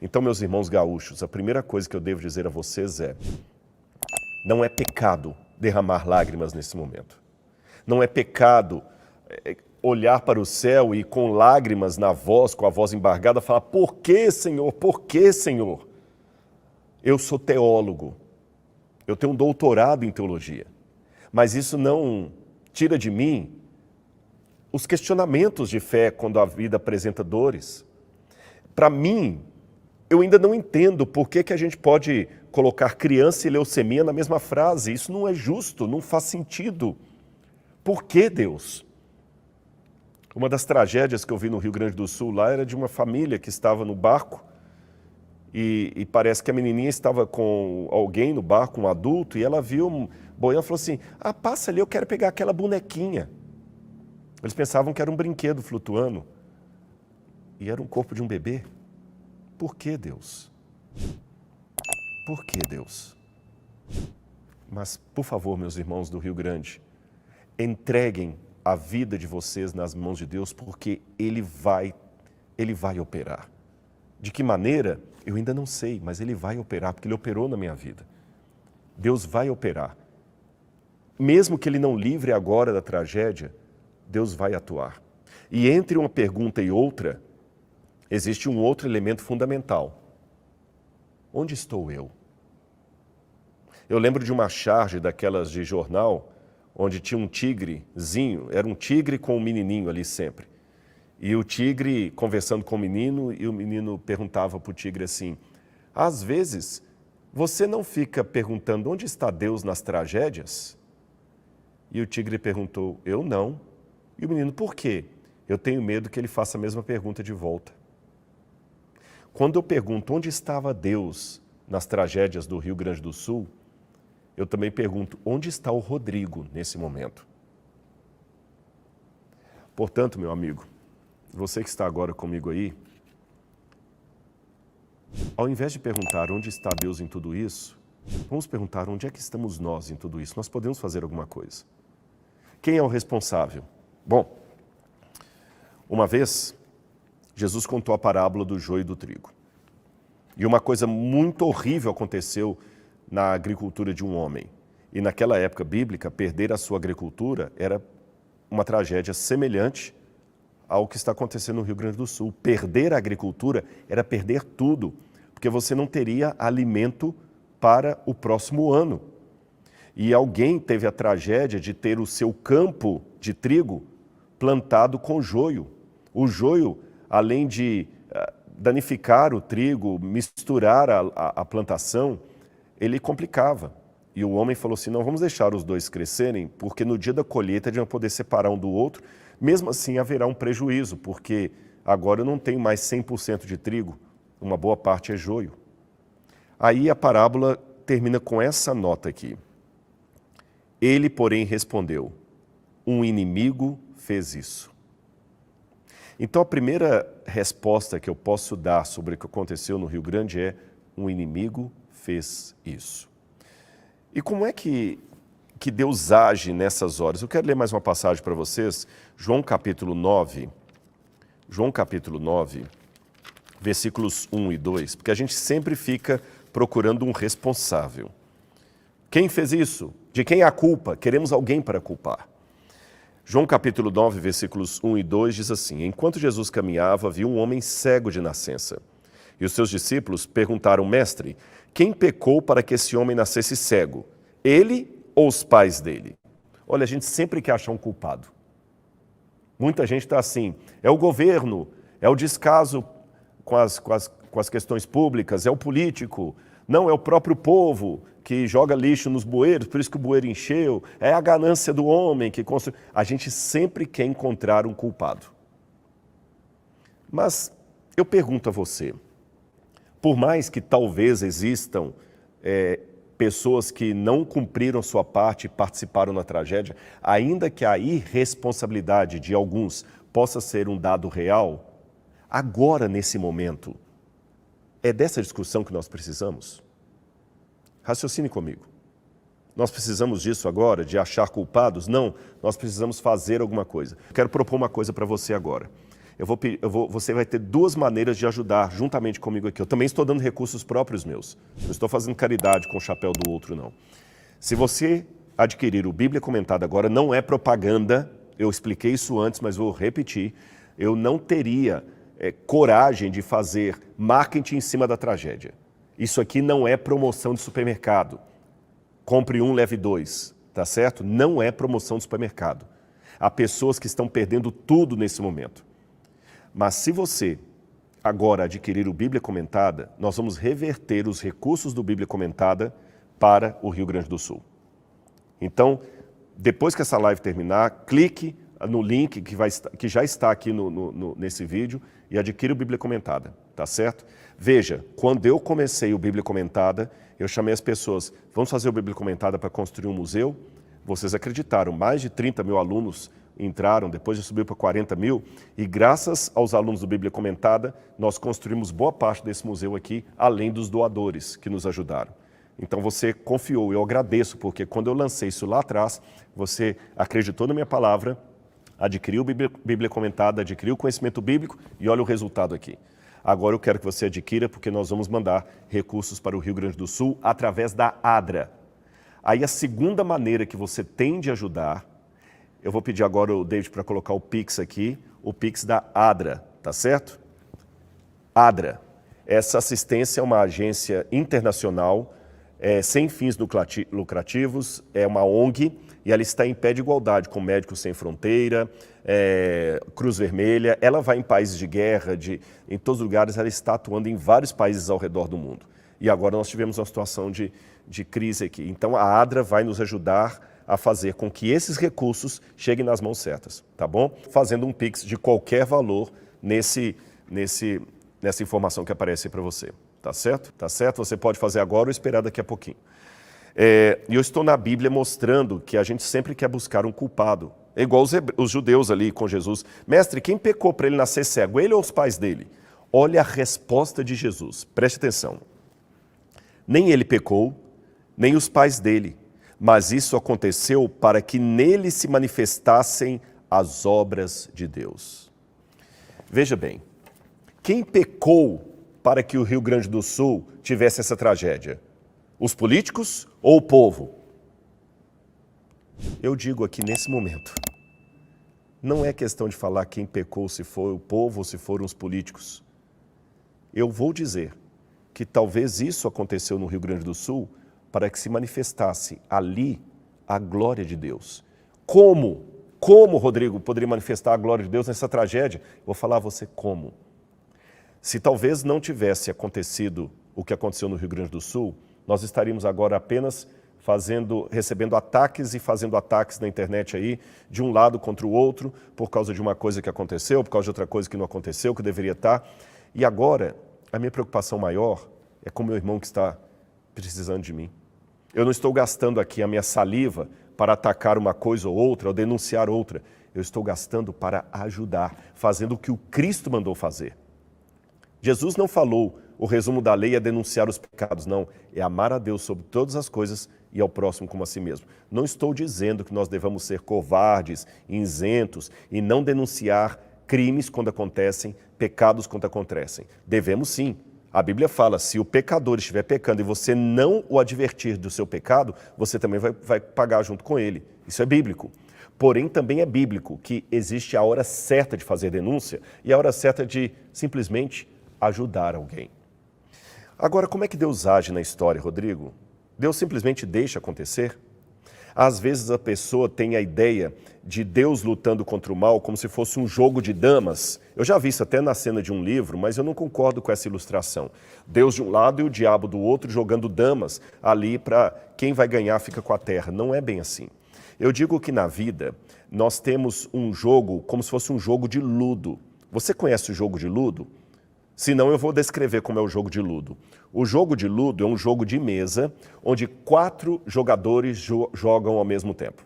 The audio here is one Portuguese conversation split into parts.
Então, meus irmãos gaúchos, a primeira coisa que eu devo dizer a vocês é: não é pecado derramar lágrimas nesse momento. Não é pecado olhar para o céu e com lágrimas na voz, com a voz embargada, falar: por que, Senhor? Por que, Senhor? Eu sou teólogo, eu tenho um doutorado em teologia, mas isso não tira de mim os questionamentos de fé quando a vida apresenta dores. Para mim, eu ainda não entendo por que a gente pode colocar criança e leucemia na mesma frase. Isso não é justo, não faz sentido. Por que, Deus? Uma das tragédias que eu vi no Rio Grande do Sul lá era de uma família que estava no barco e parece que a menininha estava com alguém no barco, um adulto, e ela viu um boiando e falou assim: ah, passa ali, eu quero pegar aquela bonequinha. Eles pensavam que era um brinquedo flutuando e era um corpo de um bebê. Por que, Deus? Por que, Deus? Mas, por favor, meus irmãos do Rio Grande, entreguem a vida de vocês nas mãos de Deus, porque Ele vai operar. De que maneira? Eu ainda não sei, mas Ele vai operar, porque Ele operou na minha vida. Deus vai operar. Mesmo que Ele não livre agora da tragédia, Deus vai atuar. E entre uma pergunta e outra, existe um outro elemento fundamental. Onde estou eu? Eu lembro de uma charge daquelas de jornal, onde tinha um tigrezinho, era um tigre com um menininho ali sempre. E o tigre conversando com o menino, e o menino perguntava para o tigre assim: às vezes, você não fica perguntando onde está Deus nas tragédias? E o tigre perguntou: eu não. E o menino: por quê? Eu tenho medo que ele faça a mesma pergunta de volta. Quando eu pergunto onde estava Deus nas tragédias do Rio Grande do Sul, eu também pergunto: onde está o Rodrigo nesse momento? Portanto, meu amigo, você que está agora comigo aí, ao invés de perguntar onde está Deus em tudo isso, vamos perguntar onde é que estamos nós em tudo isso. Nós podemos fazer alguma coisa. Quem é o responsável? Bom, uma vez, Jesus contou a parábola do joio e do trigo. E uma coisa muito horrível aconteceu na agricultura de um homem. E naquela época bíblica, perder a sua agricultura era uma tragédia semelhante ao que está acontecendo no Rio Grande do Sul. Perder a agricultura era perder tudo, porque você não teria alimento para o próximo ano. E alguém teve a tragédia de ter o seu campo de trigo plantado com joio. O joio, além de danificar o trigo, misturar a plantação, ele complicava. E o homem falou assim: não, vamos deixar os dois crescerem, porque no dia da colheita eles vão poder separar um do outro. Mesmo assim haverá um prejuízo, porque agora eu não tenho mais 100% de trigo, uma boa parte é joio. Aí a parábola termina com essa nota aqui. Ele, porém, respondeu: um inimigo fez isso. Então a primeira resposta que eu posso dar sobre o que aconteceu no Rio Grande é: um inimigo fez isso. E como é que Deus age nessas horas? Eu quero ler mais uma passagem para vocês, João capítulo 9, versículos 1 e 2, porque a gente sempre fica procurando um responsável. Quem fez isso? De quem é a culpa? Queremos alguém para culpar. João capítulo 9, versículos 1 e 2 diz assim: enquanto Jesus caminhava, viu um homem cego de nascença. E os seus discípulos perguntaram: mestre, quem pecou para que esse homem nascesse cego? Ele ou os pais dele? Olha, a gente sempre quer achar um culpado. Muita gente está assim: é o governo, é o descaso com as questões públicas, é o político, não, é o próprio povo que joga lixo nos bueiros, por isso que o bueiro encheu, é a ganância do homem que construiu. A gente sempre quer encontrar um culpado. Mas eu pergunto a você, por mais que talvez existam pessoas que não cumpriram sua parte e participaram na tragédia, ainda que a irresponsabilidade de alguns possa ser um dado real, agora, nesse momento, é dessa discussão que nós precisamos? Raciocine comigo. Nós precisamos disso agora, de achar culpados? Não, nós precisamos fazer alguma coisa. Quero propor uma coisa para você agora. você vai ter duas maneiras de ajudar juntamente comigo aqui. Eu também estou dando recursos próprios meus. Não estou fazendo caridade com o chapéu do outro, não. Se você adquirir o Bíblia Comentada agora, não é propaganda, eu expliquei isso antes, mas vou repetir, eu não teria coragem de fazer marketing em cima da tragédia. Isso aqui não é promoção de supermercado. Compre um, leve dois, tá certo? Não é promoção de supermercado. Há pessoas que estão perdendo tudo nesse momento. Mas se você agora adquirir o Bíblia Comentada, nós vamos reverter os recursos do Bíblia Comentada para o Rio Grande do Sul. Então, depois que essa live terminar, clique no link que já está aqui nesse vídeo e adquira o Bíblia Comentada, tá certo? Veja, quando eu comecei o Bíblia Comentada, eu chamei as pessoas, vamos fazer o Bíblia Comentada para construir um museu? Vocês acreditaram, mais de 30 mil alunos entraram, depois já subiu para 40 mil, e graças aos alunos do Bíblia Comentada, nós construímos boa parte desse museu aqui, além dos doadores que nos ajudaram. Então você confiou, eu agradeço, porque quando eu lancei isso lá atrás, você acreditou na minha palavra, adquiriu Bíblia Comentada, adquiriu o conhecimento bíblico e olha o resultado aqui. Agora eu quero que você adquira, porque nós vamos mandar recursos para o Rio Grande do Sul através da ADRA. Aí a segunda maneira que você tem de ajudar, eu vou pedir agora o David para colocar o Pix aqui, o Pix da ADRA, tá certo? ADRA. Essa assistência é uma agência internacional, sem fins lucrativos, é uma ONG, e ela está em pé de igualdade com Médicos Sem Fronteira, Cruz Vermelha. Ela vai em países de guerra, em todos os lugares, ela está atuando em vários países ao redor do mundo. E agora nós tivemos uma situação de crise aqui. Então a ADRA vai nos ajudar a fazer com que esses recursos cheguem nas mãos certas, tá bom? Fazendo um Pix de qualquer valor nessa informação que aparece aí para você, tá certo? Tá certo? Você pode fazer agora ou esperar daqui a pouquinho. E eu estou na Bíblia mostrando que a gente sempre quer buscar um culpado. É igual os judeus ali com Jesus. Mestre, quem pecou para ele nascer cego? Ele ou os pais dele? Olha a resposta de Jesus. Preste atenção. Nem ele pecou, nem os pais dele. Mas isso aconteceu para que nele se manifestassem as obras de Deus. Veja bem, quem pecou para que o Rio Grande do Sul tivesse essa tragédia? Os políticos ou o povo? Eu digo aqui nesse momento, não é questão de falar quem pecou, se foi o povo ou se foram os políticos. Eu vou dizer que talvez isso aconteceu no Rio Grande do Sul para que se manifestasse ali a glória de Deus. Como? Como, Rodrigo, poderia manifestar a glória de Deus nessa tragédia? Vou falar a você como. Se talvez não tivesse acontecido o que aconteceu no Rio Grande do Sul, nós estaríamos agora apenas recebendo ataques e fazendo ataques na internet aí, de um lado contra o outro, por causa de uma coisa que aconteceu, por causa de outra coisa que não aconteceu, que deveria estar. E agora, a minha preocupação maior é com o meu irmão que está precisando de mim. Eu não estou gastando aqui a minha saliva para atacar uma coisa ou outra, ou denunciar outra. Eu estou gastando para ajudar, fazendo o que o Cristo mandou fazer. Jesus não falou, o resumo da lei é denunciar os pecados, não. É amar a Deus sobre todas as coisas e ao próximo como a si mesmo. Não estou dizendo que nós devamos ser covardes, isentos e não denunciar crimes quando acontecem, pecados quando acontecem. Devemos sim. A Bíblia fala, se o pecador estiver pecando e você não o advertir do seu pecado, você também vai pagar junto com ele. Isso é bíblico. Porém, também é bíblico que existe a hora certa de fazer denúncia e a hora certa de simplesmente ajudar alguém. Agora, como é que Deus age na história, Rodrigo? Deus simplesmente deixa acontecer? Às vezes a pessoa tem a ideia de Deus lutando contra o mal como se fosse um jogo de damas. Eu já vi isso até na cena de um livro, mas eu não concordo com essa ilustração. Deus de um lado e o diabo do outro jogando damas ali para quem vai ganhar fica com a terra. Não é bem assim. Eu digo que na vida nós temos um jogo como se fosse um jogo de ludo. Você conhece o jogo de ludo? Se não, eu vou descrever como é o jogo de ludo. O jogo de ludo é um jogo de mesa onde 4 jogadores jogam ao mesmo tempo.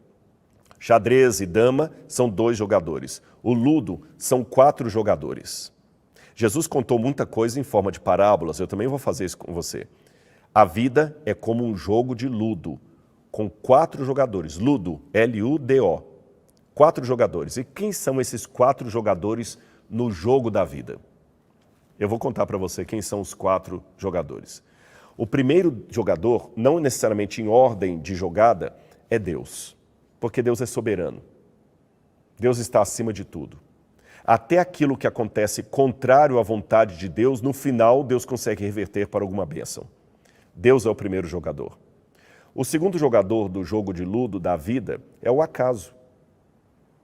Xadrez e dama são 2 jogadores. O ludo são 4 jogadores. Jesus contou muita coisa em forma de parábolas, eu também vou fazer isso com você. A vida é como um jogo de ludo, com 4 jogadores. Ludo, L-U-D-O. 4 jogadores. E quem são esses 4 jogadores no jogo da vida. Eu vou contar para você quem são os 4 jogadores. O primeiro jogador, não necessariamente em ordem de jogada, é Deus, porque Deus é soberano. Deus está acima de tudo. Até aquilo que acontece contrário à vontade de Deus, no final Deus consegue reverter para alguma bênção. Deus é o primeiro jogador. O segundo jogador do jogo de ludo da vida é o acaso.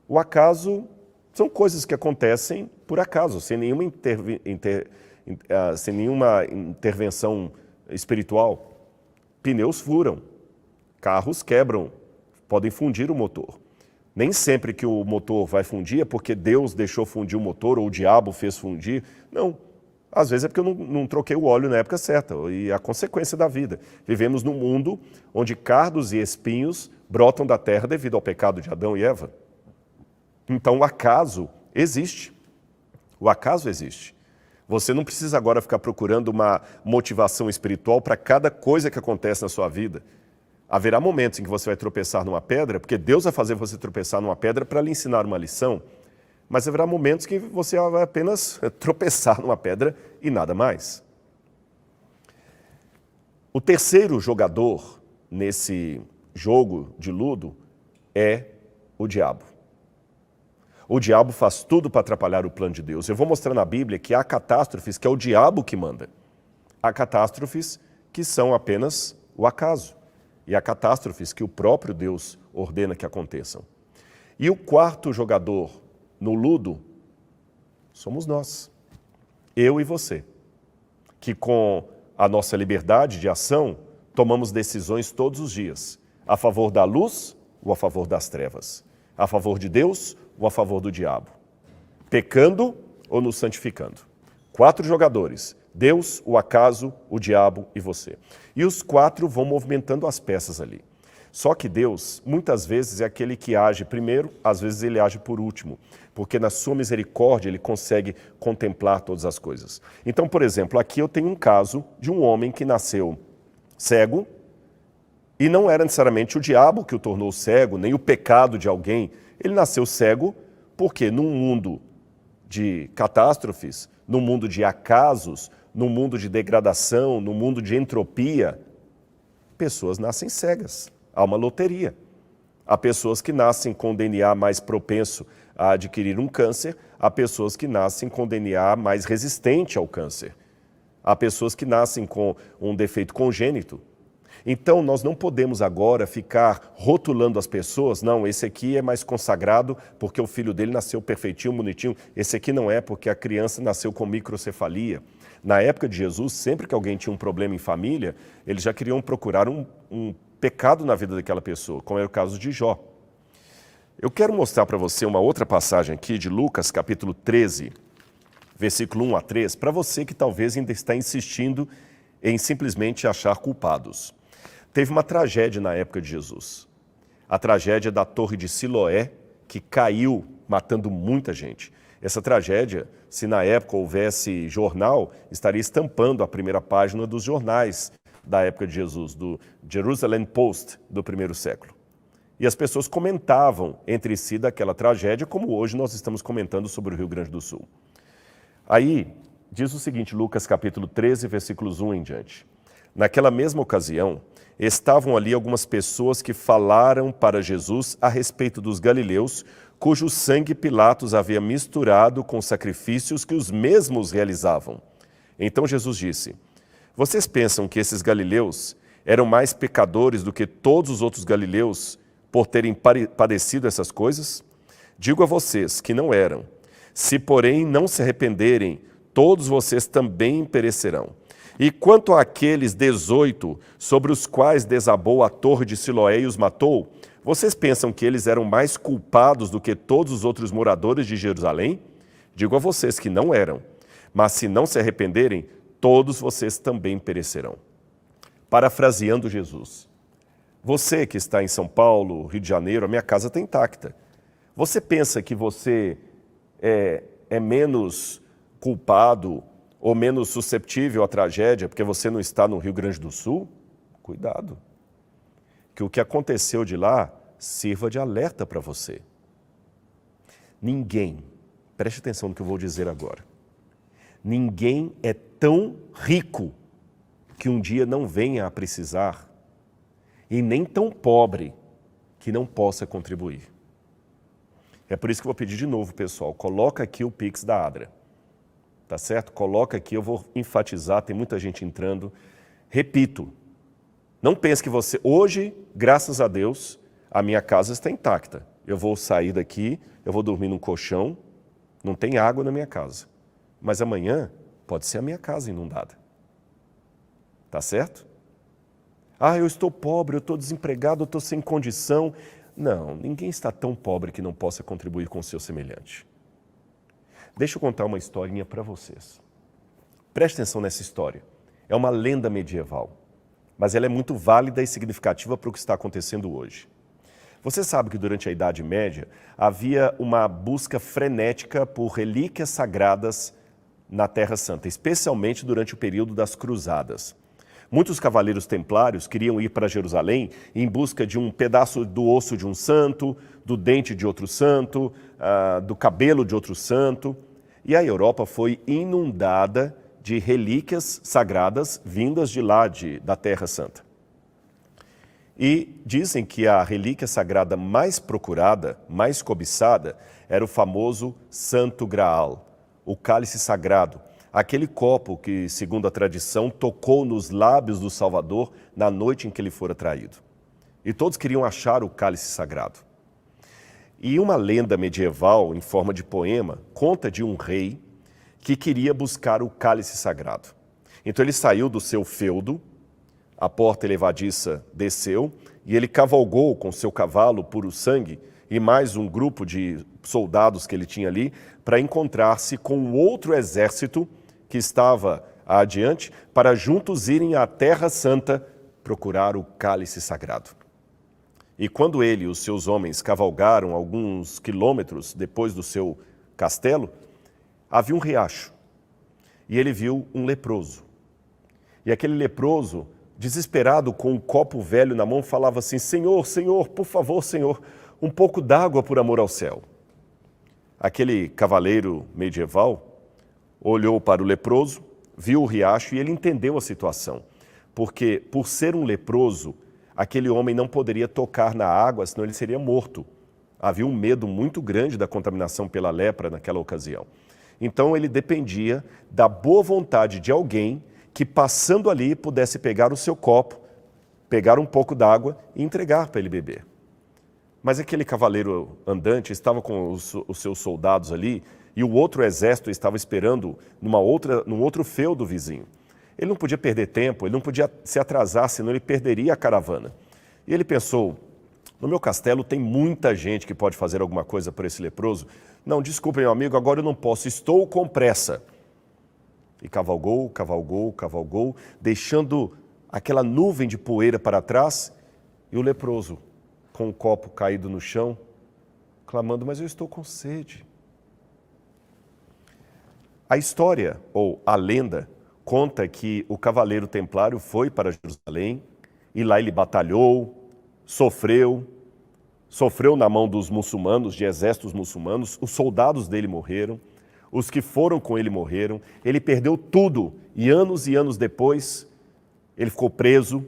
O acaso são coisas que acontecem por acaso, sem nenhuma intervenção espiritual. Pneus furam, carros quebram, podem fundir o motor. Nem sempre que o motor vai fundir é porque Deus deixou fundir o motor ou o diabo fez fundir. Não. Às vezes é porque eu não troquei o óleo na época certa, e a consequência da vida. Vivemos num mundo onde cardos e espinhos brotam da terra devido ao pecado de Adão e Eva. Então o acaso existe. O acaso existe. Você não precisa agora ficar procurando uma motivação espiritual para cada coisa que acontece na sua vida. Haverá momentos em que você vai tropeçar numa pedra, porque Deus vai fazer você tropeçar numa pedra para lhe ensinar uma lição, mas haverá momentos que você vai apenas tropeçar numa pedra e nada mais. O terceiro jogador nesse jogo de ludo é o diabo. O diabo faz tudo para atrapalhar o plano de Deus. Eu vou mostrar na Bíblia que há catástrofes que é o diabo que manda. Há catástrofes que são apenas o acaso. E há catástrofes que o próprio Deus ordena que aconteçam. E o quarto jogador no ludo somos nós, eu e você, que com a nossa liberdade de ação tomamos decisões todos os dias, a favor da luz ou a favor das trevas, a favor de Deus ou a favor do diabo, pecando ou nos santificando. 4 jogadores, Deus, o acaso, o diabo e você. E os 4 vão movimentando as peças ali. Só que Deus, muitas vezes, é aquele que age primeiro, às vezes ele age por último, porque na sua misericórdia ele consegue contemplar todas as coisas. Então, por exemplo, aqui eu tenho um caso de um homem que nasceu cego, e não era necessariamente o diabo que o tornou cego, nem o pecado de alguém. Ele nasceu cego porque num mundo de catástrofes, num mundo de acasos, num mundo de degradação, num mundo de entropia, pessoas nascem cegas. Há uma loteria. Há pessoas que nascem com DNA mais propenso a adquirir um câncer, há pessoas que nascem com DNA mais resistente ao câncer. Há pessoas que nascem com um defeito congênito. Então, nós não podemos agora ficar rotulando as pessoas, não, esse aqui é mais consagrado porque o filho dele nasceu perfeitinho, bonitinho, esse aqui não é porque a criança nasceu com microcefalia. Na época de Jesus, sempre que alguém tinha um problema em família, eles já queriam procurar um pecado na vida daquela pessoa, como era o caso de Jó. Eu quero mostrar para você uma outra passagem aqui de Lucas, capítulo 13, versículo 1 a 3, para você que talvez ainda está insistindo em simplesmente achar culpados. Teve uma tragédia na época de Jesus. A tragédia da Torre de Siloé, que caiu, matando muita gente. Essa tragédia, se na época houvesse jornal, estaria estampando a primeira página dos jornais da época de Jesus, do Jerusalem Post do primeiro século. E as pessoas comentavam entre si daquela tragédia, como hoje nós estamos comentando sobre o Rio Grande do Sul. Aí, diz o seguinte, Lucas capítulo 13, versículos 1 em diante. Naquela mesma ocasião, estavam ali algumas pessoas que falaram para Jesus a respeito dos galileus, cujo sangue Pilatos havia misturado com sacrifícios que os mesmos realizavam. Então Jesus disse, vocês pensam que esses galileus eram mais pecadores do que todos os outros galileus por terem padecido essas coisas? Digo a vocês que não eram. Se, porém, não se arrependerem, todos vocês também perecerão. E quanto àqueles 18 sobre os quais desabou a torre de Siloé e os matou, vocês pensam que eles eram mais culpados do que todos os outros moradores de Jerusalém? Digo a vocês que não eram. Mas se não se arrependerem, todos vocês também perecerão. Parafraseando Jesus. Você que está em São Paulo, Rio de Janeiro, a minha casa está intacta. Você pensa que você é menos culpado ou menos susceptível à tragédia porque você não está no Rio Grande do Sul? Cuidado. Que o que aconteceu de lá sirva de alerta para você. Ninguém Preste atenção no que eu vou dizer agora. Ninguém é tão rico que um dia não venha a precisar e nem tão pobre que não possa contribuir. É por isso que eu vou pedir de novo, pessoal, coloca aqui o Pix da Adra, tá certo? Coloca aqui, eu vou enfatizar, tem muita gente entrando. Repito, não pense que você... Hoje, graças a Deus, a minha casa está intacta. Eu vou sair daqui, eu vou dormir num colchão, não tem água na minha casa. Mas amanhã pode ser a minha casa inundada. Tá certo? Ah, eu estou pobre, eu estou desempregado, eu estou sem condição. Não, ninguém está tão pobre que não possa contribuir com o seu semelhante. Deixa eu contar uma historinha para vocês. Preste atenção nessa história. É uma lenda medieval, mas ela é muito válida e significativa para o que está acontecendo hoje. Você sabe que durante a Idade Média havia uma busca frenética por relíquias sagradas na Terra Santa, especialmente durante o período das Cruzadas. Muitos cavaleiros templários queriam ir para Jerusalém em busca de um pedaço do osso de um santo, do dente de outro santo, do cabelo de outro santo. E a Europa foi inundada de relíquias sagradas vindas de lá, da Terra Santa. E dizem que a relíquia sagrada mais procurada, mais cobiçada, era o famoso Santo Graal, o cálice sagrado, aquele copo que, segundo a tradição, tocou nos lábios do Salvador na noite em que ele fora traído. E todos queriam achar o cálice sagrado. E uma lenda medieval, em forma de poema, conta de um rei que queria buscar o cálice sagrado. Então ele saiu do seu feudo, a porta elevadiça desceu, e ele cavalgou com seu cavalo puro sangue e mais um grupo de soldados que ele tinha ali, para encontrar-se com um outro exército que estava adiante, para juntos irem à Terra Santa procurar o cálice sagrado. E quando ele e os seus homens cavalgaram alguns quilômetros depois do seu castelo, havia um riacho, e ele viu um leproso. E aquele leproso, desesperado com um copo velho na mão, falava assim: Senhor, Senhor, por favor, Senhor, um pouco d'água por amor ao céu. Aquele cavaleiro medieval olhou para o leproso, viu o riacho e ele entendeu a situação. Porque, por ser um leproso, aquele homem não poderia tocar na água, senão ele seria morto. Havia um medo muito grande da contaminação pela lepra naquela ocasião. Então ele dependia da boa vontade de alguém que, passando ali, pudesse pegar o seu copo, pegar um pouco d'água e entregar para ele beber. Mas aquele cavaleiro andante estava com os seus soldados ali e o outro exército estava esperando num outro feudo vizinho. Ele não podia perder tempo, ele não podia se atrasar, senão ele perderia a caravana. E ele pensou: no meu castelo tem muita gente que pode fazer alguma coisa por esse leproso. Não, desculpe, meu amigo, agora eu não posso, estou com pressa. E cavalgou, cavalgou, cavalgou, deixando aquela nuvem de poeira para trás, e o leproso, com o copo caído no chão, clamando: mas eu estou com sede. A história, ou a lenda, conta que o cavaleiro templário foi para Jerusalém, e lá ele batalhou, sofreu na mão dos muçulmanos, de exércitos muçulmanos, os soldados dele morreram, os que foram com ele morreram, ele perdeu tudo e anos depois ele ficou preso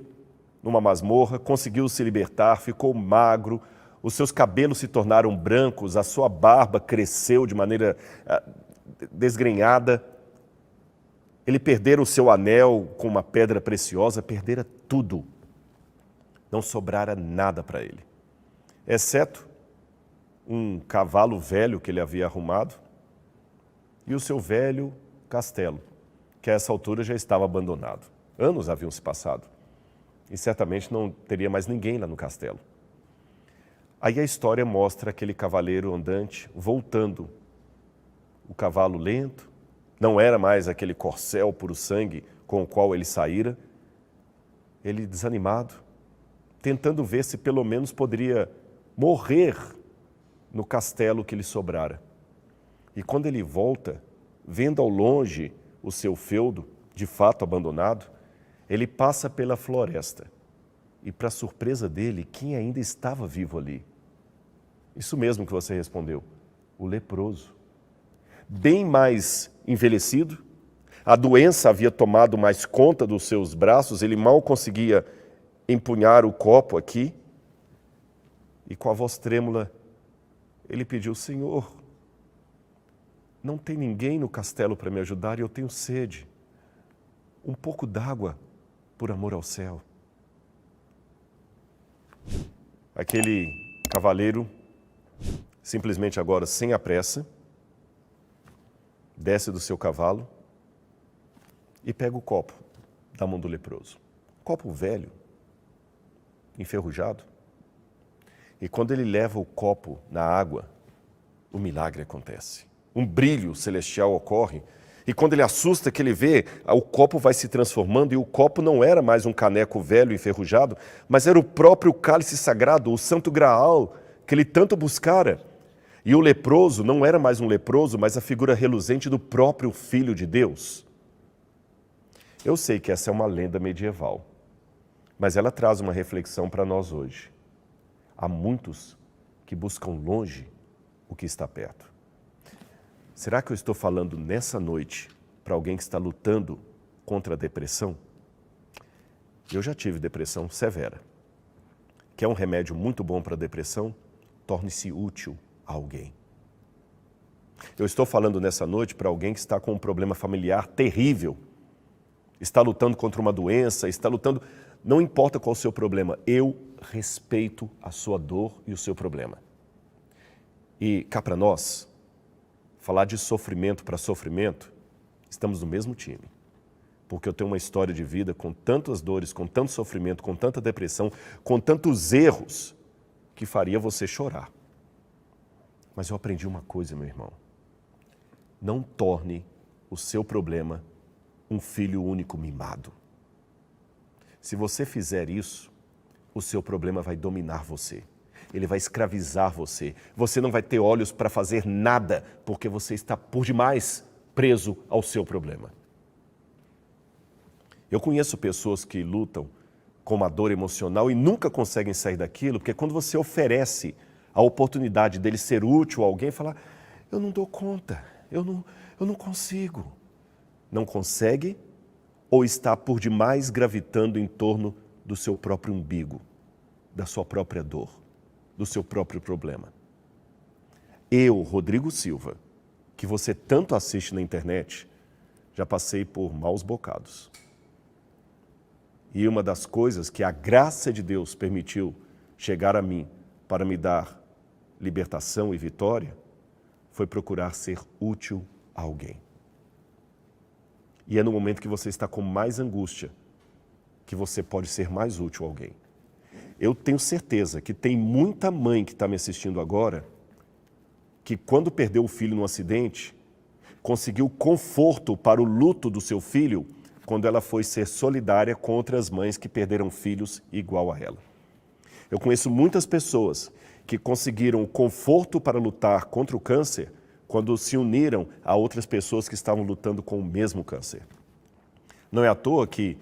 numa masmorra, conseguiu se libertar, ficou magro, os seus cabelos se tornaram brancos, a sua barba cresceu de maneira desgrenhada, ele perdera o seu anel com uma pedra preciosa, perdera tudo, não sobrara nada para ele, exceto um cavalo velho que ele havia arrumado e o seu velho castelo, que a essa altura já estava abandonado. Anos haviam se passado e certamente não teria mais ninguém lá no castelo. Aí a história mostra aquele cavaleiro andante voltando, o cavalo lento, não era mais aquele corcel puro sangue com o qual ele saíra, ele desanimado, tentando ver se pelo menos poderia morrer no castelo que lhe sobrara. E quando ele volta, vendo ao longe o seu feudo, de fato abandonado, ele passa pela floresta. E, para surpresa dele, quem ainda estava vivo ali? Isso mesmo que você respondeu, o leproso. bem mais envelhecido. A doença havia tomado mais conta dos seus braços, ele mal conseguia empunhar o copo aqui. E com a voz trêmula, ele pediu: Senhor, não tem ninguém no castelo para me ajudar e eu tenho sede. Um pouco d'água, por amor ao céu. Aquele cavaleiro, simplesmente agora, sem a pressa, desce do seu cavalo e pega o copo da mão do leproso. Copo velho, enferrujado. E quando ele leva o copo na água, o milagre acontece. Um brilho celestial ocorre. E quando ele assusta, que ele vê, o copo vai se transformando, e o copo não era mais um caneco velho enferrujado, mas era o próprio cálice sagrado, o santo graal, que ele tanto buscara. E o leproso não era mais um leproso, mas a figura reluzente do próprio Filho de Deus. Eu sei que essa é uma lenda medieval, mas ela traz uma reflexão para nós hoje. Há muitos que buscam longe o que está perto. Será que eu estou falando nessa noite para alguém que está lutando contra a depressão? Eu já tive depressão severa. Quer um remédio muito bom para a depressão? Torne-se útil a alguém. Eu estou falando nessa noite para alguém que está com um problema familiar terrível. Está lutando contra uma doença, está lutando... Não importa qual o seu problema, eu respeito a sua dor e o seu problema. E cá para nós, falar de sofrimento para sofrimento, estamos no mesmo time. Porque eu tenho uma história de vida com tantas dores, com tanto sofrimento, com tanta depressão, com tantos erros, que faria você chorar. Mas eu aprendi uma coisa, meu irmão. Não torne o seu problema um filho único mimado. Se você fizer isso, o seu problema vai dominar você. Ele vai escravizar você. Você não vai ter olhos para fazer nada, porque você está por demais preso ao seu problema. Eu conheço pessoas que lutam com uma dor emocional e nunca conseguem sair daquilo, porque quando você oferece a oportunidade dele ser útil a alguém, falar: eu não dou conta, eu não consigo. Não consegue ou está por demais gravitando em torno do seu próprio umbigo, da sua própria dor, do seu próprio problema. Eu, Rodrigo Silva, que você tanto assiste na internet, já passei por maus bocados. E uma das coisas que a graça de Deus permitiu chegar a mim para me dar libertação e vitória, foi procurar ser útil a alguém. E é no momento que você está com mais angústia que você pode ser mais útil a alguém. Eu tenho certeza que tem muita mãe que está me assistindo agora que quando perdeu o filho num acidente, conseguiu conforto para o luto do seu filho quando ela foi ser solidária com outras mães que perderam filhos igual a ela. Eu conheço muitas pessoas que conseguiram conforto para lutar contra o câncer quando se uniram a outras pessoas que estavam lutando com o mesmo câncer. Não é à toa que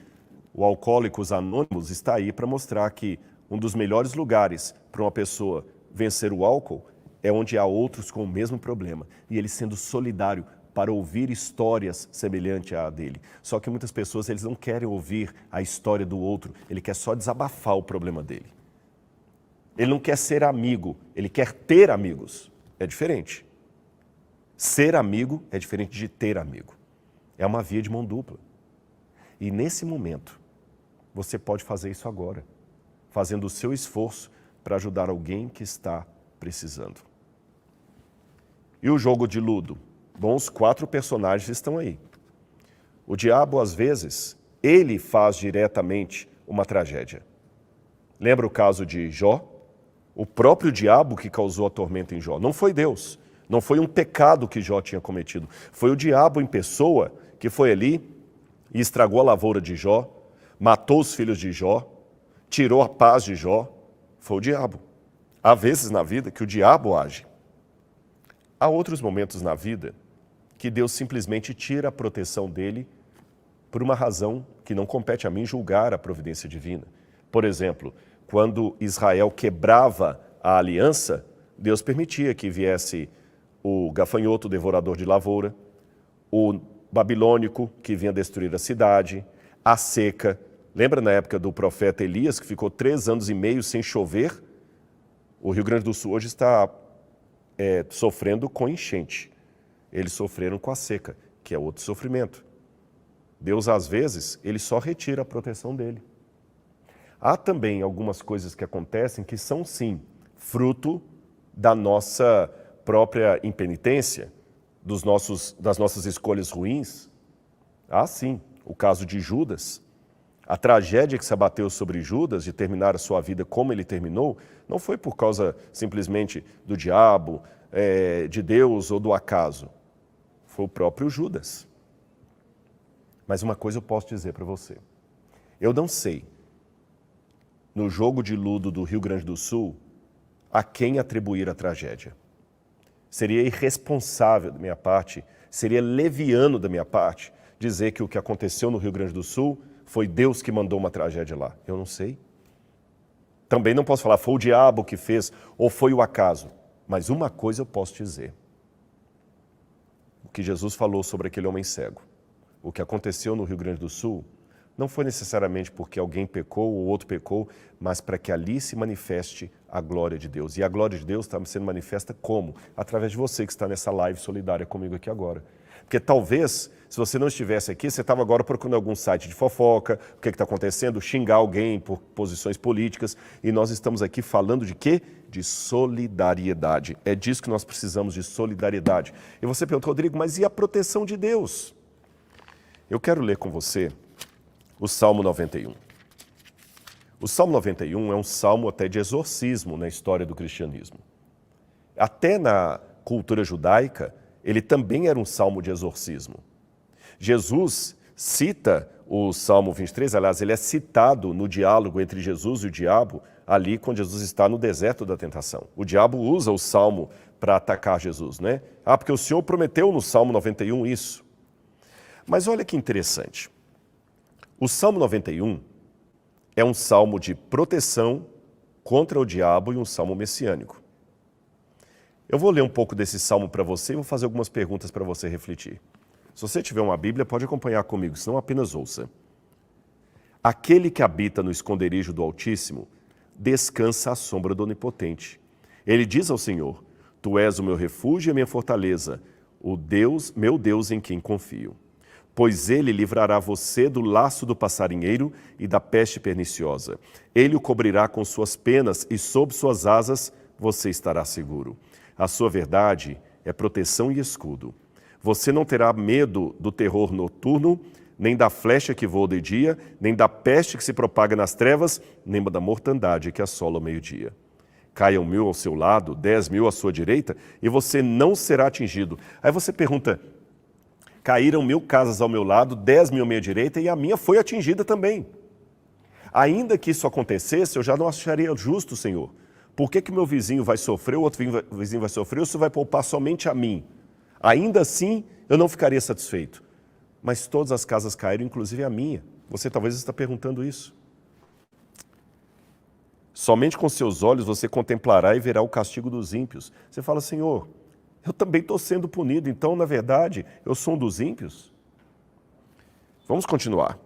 o Alcoólicos Anônimos está aí para mostrar que um dos melhores lugares para uma pessoa vencer o álcool é onde há outros com o mesmo problema. E ele sendo solidário para ouvir histórias semelhantes à dele. Só que muitas pessoas eles não querem ouvir a história do outro, ele quer só desabafar o problema dele. Ele não quer ser amigo, ele quer ter amigos. É diferente. Ser amigo é diferente de ter amigo. É uma via de mão dupla. E nesse momento, você pode fazer isso agora, fazendo o seu esforço para ajudar alguém que está precisando. E o jogo de ludo? Bom, os 4 personagens estão aí. O diabo, às vezes, ele faz diretamente uma tragédia. Lembra o caso de Jó? O próprio diabo que causou a tormenta em Jó. Não foi Deus. Não foi um pecado que Jó tinha cometido. Foi o diabo em pessoa que foi ali e estragou a lavoura de Jó, matou os filhos de Jó, tirou a paz de Jó. Foi o diabo. Há vezes na vida que o diabo age. Há outros momentos na vida que Deus simplesmente tira a proteção dele por uma razão que não compete a mim julgar a providência divina. Por exemplo, quando Israel quebrava a aliança, Deus permitia que viesse o gafanhoto, o devorador de lavoura, o babilônico, que vinha destruir a cidade, a seca. Lembra na época do profeta Elias, que ficou 3 anos e meio sem chover? O Rio Grande do Sul hoje está sofrendo com enchente. Eles sofreram com a seca, que é outro sofrimento. Deus, às vezes, ele só retira a proteção dele. Há também algumas coisas que acontecem que são, sim, fruto da nossa própria impenitência, das nossas escolhas ruins. Há, sim, o caso de Judas. A tragédia que se abateu sobre Judas de terminar a sua vida como ele terminou, não foi por causa simplesmente do diabo, de Deus ou do acaso. Foi o próprio Judas. Mas uma coisa eu posso dizer para você. Eu não sei, no jogo de ludo do Rio Grande do Sul, a quem atribuir a tragédia. Seria irresponsável da minha parte, seria leviano da minha parte, dizer que o que aconteceu no Rio Grande do Sul foi Deus que mandou uma tragédia lá. Eu não sei. Também não posso falar, foi o diabo que fez ou foi o acaso. Mas uma coisa eu posso dizer. O que Jesus falou sobre aquele homem cego. O que aconteceu no Rio Grande do Sul não foi necessariamente porque alguém pecou ou outro pecou, mas para que ali se manifeste a glória de Deus. E a glória de Deus está sendo manifesta como? Através de você que está nessa live solidária comigo aqui agora. Porque talvez, se você não estivesse aqui, você estava agora procurando algum site de fofoca, o que está acontecendo, xingar alguém por posições políticas, e nós estamos aqui falando de quê? De solidariedade. É disso que nós precisamos, de solidariedade. E você pergunta, Rodrigo, mas e a proteção de Deus? Eu quero ler com você o Salmo 91. O Salmo 91 é um salmo até de exorcismo na história do cristianismo. Até na cultura judaica, ele também era um salmo de exorcismo. Jesus cita o Salmo 23, aliás, ele é citado no diálogo entre Jesus e o diabo, ali quando Jesus está no deserto da tentação. O diabo usa o salmo para atacar Jesus, né? Porque o Senhor prometeu no Salmo 91 isso. Mas olha que interessante. O Salmo 91 é um salmo de proteção contra o diabo e um salmo messiânico. Eu vou ler um pouco desse salmo para você e vou fazer algumas perguntas para você refletir. Se você tiver uma Bíblia, pode acompanhar comigo, senão apenas ouça. Aquele que habita no esconderijo do Altíssimo descansa à sombra do Onipotente. Ele diz ao Senhor, Tu és o meu refúgio e a minha fortaleza, o Deus, meu Deus em quem confio. Pois ele livrará você do laço do passarinheiro e da peste perniciosa. Ele o cobrirá com suas penas e sob suas asas você estará seguro. A sua verdade é proteção e escudo. Você não terá medo do terror noturno, nem da flecha que voa de dia, nem da peste que se propaga nas trevas, nem da mortandade que assola ao meio-dia. Caiam 1000 ao seu lado, 10.000 à sua direita, e você não será atingido. Aí você pergunta, caíram 1000 casas ao meu lado, 10.000 à minha direita, e a minha foi atingida também. Ainda que isso acontecesse, eu já não acharia justo, Senhor. Por que meu vizinho vai sofrer, o outro vizinho vai sofrer, ou isso vai poupar somente a mim? Ainda assim, eu não ficaria satisfeito. Mas todas as casas caíram, inclusive a minha. Você talvez está perguntando isso. Somente com seus olhos você contemplará e verá o castigo dos ímpios. Você fala, Senhor, eu também estou sendo punido, então, na verdade, eu sou um dos ímpios? Vamos continuar.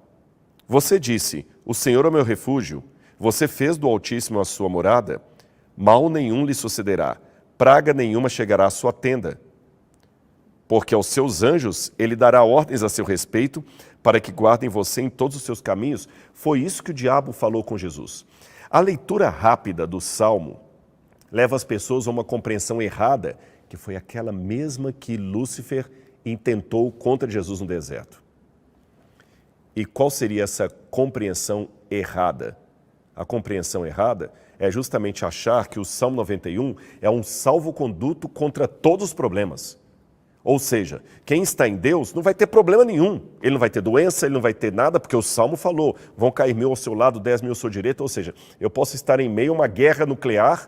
Você disse, o Senhor é meu refúgio, você fez do Altíssimo a sua morada, mal nenhum lhe sucederá, praga nenhuma chegará à sua tenda. Porque aos seus anjos ele dará ordens a seu respeito, para que guardem você em todos os seus caminhos. Foi isso que o diabo falou com Jesus. A leitura rápida do Salmo leva as pessoas a uma compreensão errada, que foi aquela mesma que Lúcifer intentou contra Jesus no deserto. E qual seria essa compreensão errada? A compreensão errada é justamente achar que o Salmo 91 é um salvo-conduto contra todos os problemas. Ou seja, quem está em Deus não vai ter problema nenhum. Ele não vai ter doença, ele não vai ter nada, porque o Salmo falou, vão cair 1000 ao seu lado, 10.000 à sua direita. Ou seja, eu posso estar em meio a uma guerra nuclear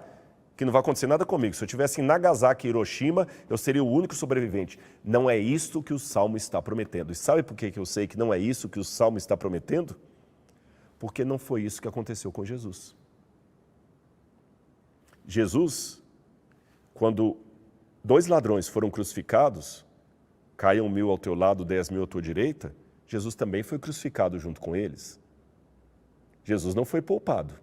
que não vai acontecer nada comigo. Se eu estivesse em Nagasaki e Hiroshima, eu seria o único sobrevivente. Não é isto que o Salmo está prometendo. E sabe por que eu sei que não é isso que o Salmo está prometendo? Porque não foi isso que aconteceu com Jesus. Jesus, quando 2 ladrões foram crucificados, caiam 1.000 ao teu lado, 10.000 à tua direita, Jesus também foi crucificado junto com eles. Jesus não foi poupado.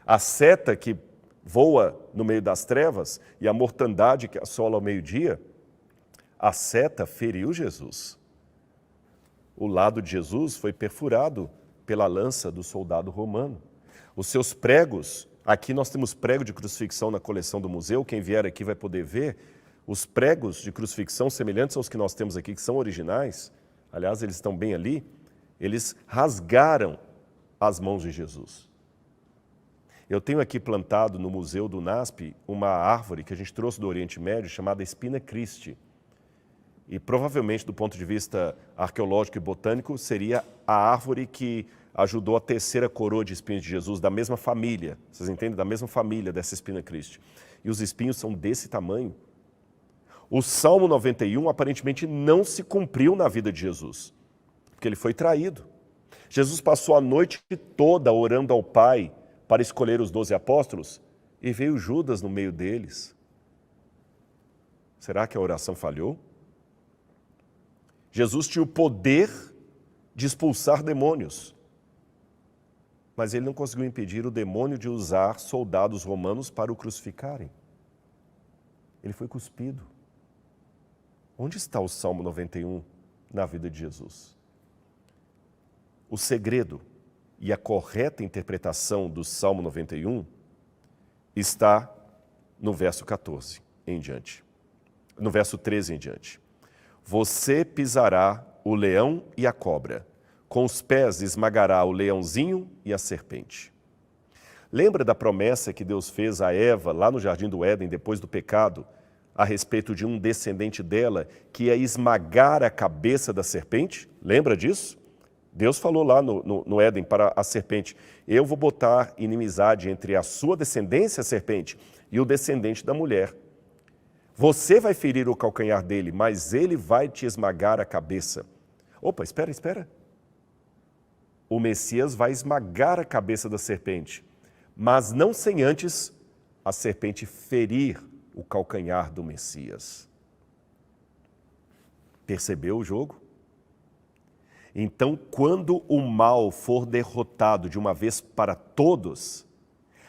A seta que voa no meio das trevas e a mortandade que assola ao meio-dia, a seta feriu Jesus. O lado de Jesus foi perfurado pela lança do soldado romano. Os seus pregos, aqui nós temos prego de crucifixão na coleção do museu, quem vier aqui vai poder ver. Os pregos de crucifixão semelhantes aos que nós temos aqui, que são originais, aliás, eles estão bem ali, eles rasgaram as mãos de Jesus. Eu tenho aqui plantado no Museu do NASP uma árvore que a gente trouxe do Oriente Médio, chamada Spina Christi. E provavelmente, do ponto de vista arqueológico e botânico, seria a árvore que ajudou a terceira coroa de espinhos de Jesus, da mesma família, vocês entendem? Da mesma família dessa Spina Christi. E os espinhos são desse tamanho. O Salmo 91 aparentemente não se cumpriu na vida de Jesus, porque ele foi traído. Jesus passou a noite toda orando ao Pai para escolher os 12 apóstolos e veio Judas no meio deles. Será que a oração falhou? Jesus tinha o poder de expulsar demônios, mas ele não conseguiu impedir o demônio de usar soldados romanos para o crucificarem. Ele foi cuspido. Onde está o Salmo 91 na vida de Jesus? O segredo e a correta interpretação do Salmo 91 está no verso 14 em diante, no verso 13 em diante. Você pisará o leão e a cobra, com os pés esmagará o leãozinho e a serpente. Lembra da promessa que Deus fez a Eva lá no Jardim do Éden, depois do pecado, a respeito de um descendente dela que ia esmagar a cabeça da serpente? Lembra disso? Deus falou lá no Éden para a serpente, eu vou botar inimizade entre a sua descendência, a serpente, e o descendente da mulher. Você vai ferir o calcanhar dele, mas ele vai te esmagar a cabeça. Opa, espera. O Messias vai esmagar a cabeça da serpente, mas não sem antes a serpente ferir o calcanhar do Messias. Percebeu o jogo? Então, quando o mal for derrotado de uma vez para todos,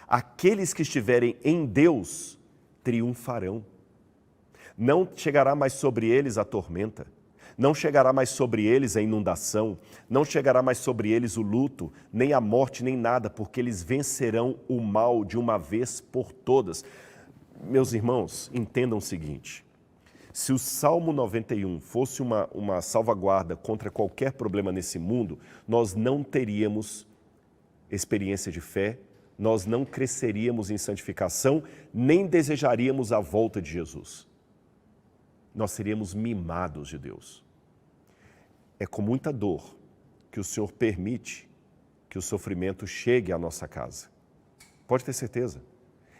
aqueles que estiverem em Deus triunfarão. Não chegará mais sobre eles a tormenta, não chegará mais sobre eles a inundação, não chegará mais sobre eles o luto, nem a morte, nem nada, porque eles vencerão o mal de uma vez por todas. Meus irmãos, entendam o seguinte, se o Salmo 91 fosse uma salvaguarda contra qualquer problema nesse mundo, nós não teríamos experiência de fé, nós não cresceríamos em santificação, nem desejaríamos a volta de Jesus. Nós seríamos mimados de Deus. É com muita dor que o Senhor permite que o sofrimento chegue à nossa casa. Pode ter certeza.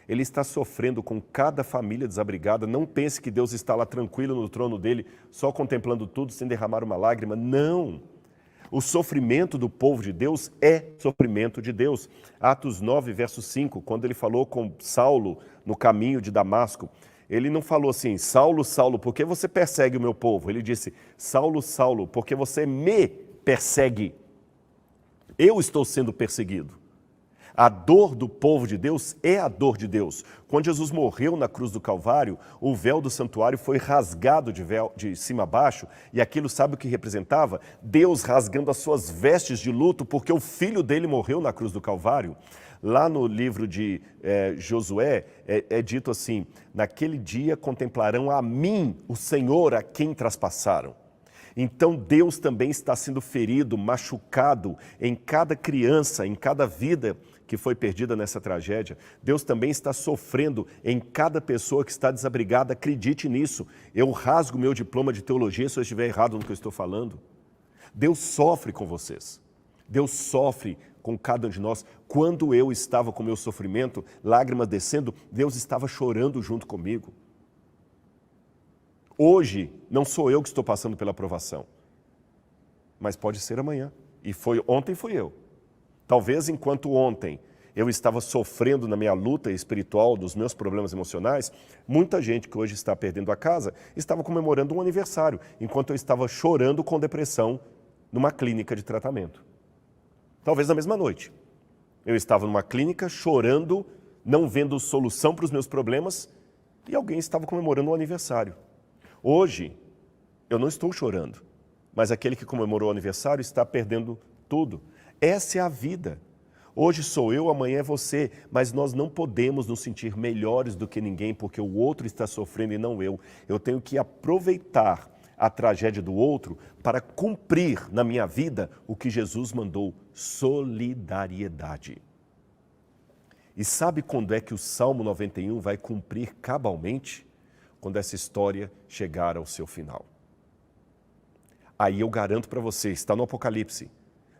Ele está sofrendo com cada família desabrigada. Não pense que Deus está lá tranquilo no trono dele, só contemplando tudo, sem derramar uma lágrima. Não! O sofrimento do povo de Deus é sofrimento de Deus. Atos 9, verso 5, quando ele falou com Saulo no caminho de Damasco, ele não falou assim, Saulo, Saulo, por que você persegue o meu povo? Ele disse, Saulo, Saulo, porque você me persegue. Eu estou sendo perseguido. A dor do povo de Deus é a dor de Deus. Quando Jesus morreu na cruz do Calvário, o véu do santuário foi rasgado de cima a baixo, e aquilo sabe o que representava? Deus rasgando as suas vestes de luto, porque o filho dele morreu na cruz do Calvário. Lá no livro de Josué, é dito assim, naquele dia contemplarão a mim, o Senhor, a quem traspassaram. Então Deus também está sendo ferido, machucado em cada criança, em cada vida que foi perdida nessa tragédia. Deus também está sofrendo em cada pessoa que está desabrigada. Acredite nisso. Eu rasgo meu diploma de teologia se eu estiver errado no que eu estou falando. Deus sofre com vocês. Deus sofre com cada um de nós. Quando eu estava com meu sofrimento, lágrimas descendo, Deus estava chorando junto comigo. Hoje, não sou eu que estou passando pela provação, mas pode ser amanhã. E ontem fui eu. Talvez enquanto ontem eu estava sofrendo na minha luta espiritual, dos meus problemas emocionais, muita gente que hoje está perdendo a casa estava comemorando um aniversário, enquanto eu estava chorando com depressão numa clínica de tratamento. Talvez na mesma noite. Eu estava numa clínica chorando, não vendo solução para os meus problemas, e alguém estava comemorando um aniversário. Hoje, eu não estou chorando, mas aquele que comemorou o aniversário está perdendo tudo. Essa é a vida. Hoje sou eu, amanhã é você, mas nós não podemos nos sentir melhores do que ninguém porque o outro está sofrendo e não eu. Eu tenho que aproveitar a tragédia do outro para cumprir na minha vida o que Jesus mandou, solidariedade. E sabe quando é que o Salmo 91 vai cumprir cabalmente? Quando essa história chegar ao seu final. Aí eu garanto para você, está no Apocalipse,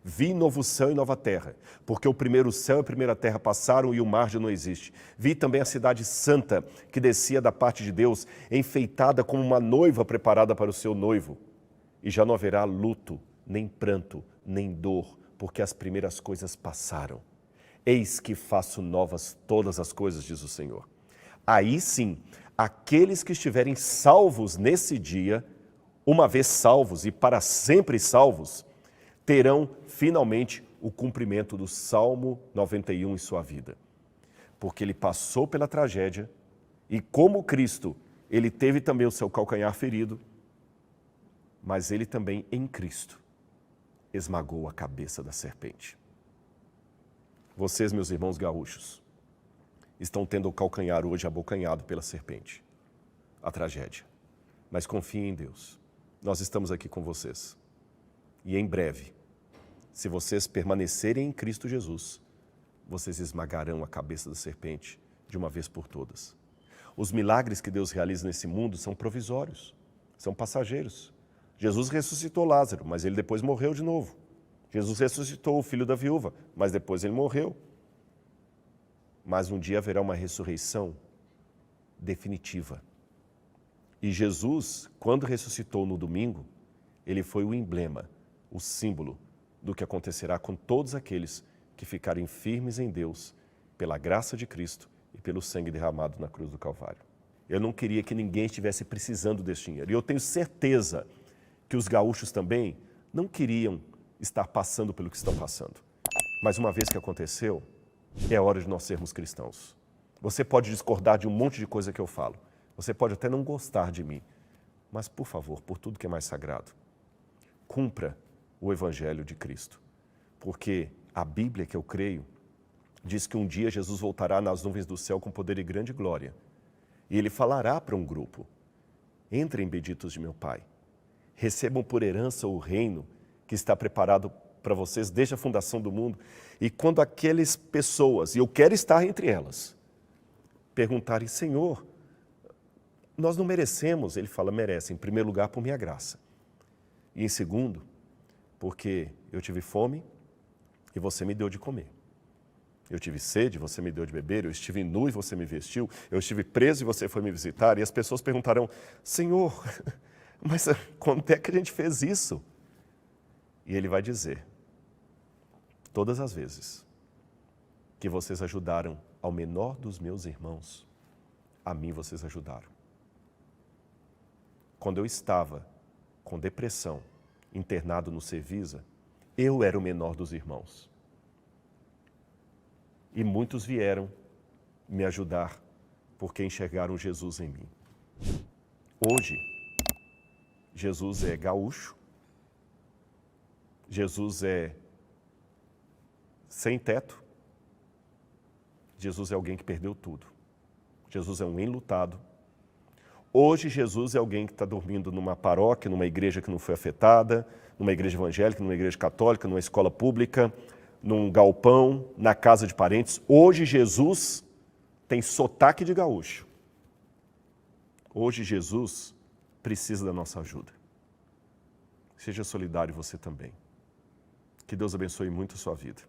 vi novo céu e nova terra, porque o primeiro céu e a primeira terra passaram e o mar já não existe. Vi também a cidade santa, que descia da parte de Deus, enfeitada como uma noiva preparada para o seu noivo. E já não haverá luto, nem pranto, nem dor, porque as primeiras coisas passaram. Eis que faço novas todas as coisas, diz o Senhor. Aí sim, aqueles que estiverem salvos nesse dia, uma vez salvos e para sempre salvos, terão finalmente o cumprimento do Salmo 91 em sua vida. Porque ele passou pela tragédia e, como Cristo, ele teve também o seu calcanhar ferido, mas ele também, em Cristo, esmagou a cabeça da serpente. Vocês, meus irmãos gaúchos, estão tendo o calcanhar hoje abocanhado pela serpente, a tragédia. Mas confiem em Deus. Nós estamos aqui com vocês. E em breve, se vocês permanecerem em Cristo Jesus, vocês esmagarão a cabeça da serpente de uma vez por todas. Os milagres que Deus realiza nesse mundo são provisórios, são passageiros. Jesus ressuscitou Lázaro, mas ele depois morreu de novo. Jesus ressuscitou o filho da viúva, mas depois ele morreu. Mas um dia haverá uma ressurreição definitiva. E Jesus, quando ressuscitou no domingo, ele foi o emblema, o símbolo do que acontecerá com todos aqueles que ficarem firmes em Deus, pela graça de Cristo e pelo sangue derramado na cruz do Calvário. Eu não queria que ninguém estivesse precisando desse dinheiro. E eu tenho certeza que os gaúchos também não queriam estar passando pelo que estão passando. Mas uma vez que aconteceu, é hora de nós sermos cristãos. Você pode discordar de um monte de coisa que eu falo. Você pode até não gostar de mim. Mas, por favor, por tudo que é mais sagrado, cumpra o Evangelho de Cristo. Porque a Bíblia, que eu creio, diz que um dia Jesus voltará nas nuvens do céu com poder e grande glória. E ele falará para um grupo: entrem, benditos de meu Pai. Recebam por herança o reino que está preparado para vocês desde a fundação do mundo. E quando aquelas pessoas, e eu quero estar entre elas, perguntarem: Senhor, nós não merecemos. Ele fala: merece, em primeiro lugar, por minha graça. E em segundo, porque eu tive fome e você me deu de comer. Eu tive sede, você me deu de beber. Eu estive nu e você me vestiu. Eu estive preso e você foi me visitar. E as pessoas perguntarão: Senhor, mas quando é que a gente fez isso? E ele vai dizer: todas as vezes que vocês ajudaram ao menor dos meus irmãos, a mim vocês ajudaram. Quando eu estava com depressão, internado no Servisa, eu era o menor dos irmãos. E muitos vieram me ajudar porque enxergaram Jesus em mim. Hoje, Jesus é gaúcho, Jesus é sem teto, Jesus é alguém que perdeu tudo. Jesus é um enlutado. Hoje, Jesus é alguém que está dormindo numa paróquia, numa igreja que não foi afetada, numa igreja evangélica, numa igreja católica, numa escola pública, num galpão, na casa de parentes. Hoje, Jesus tem sotaque de gaúcho. Hoje, Jesus precisa da nossa ajuda. Seja solidário você também. Que Deus abençoe muito a sua vida.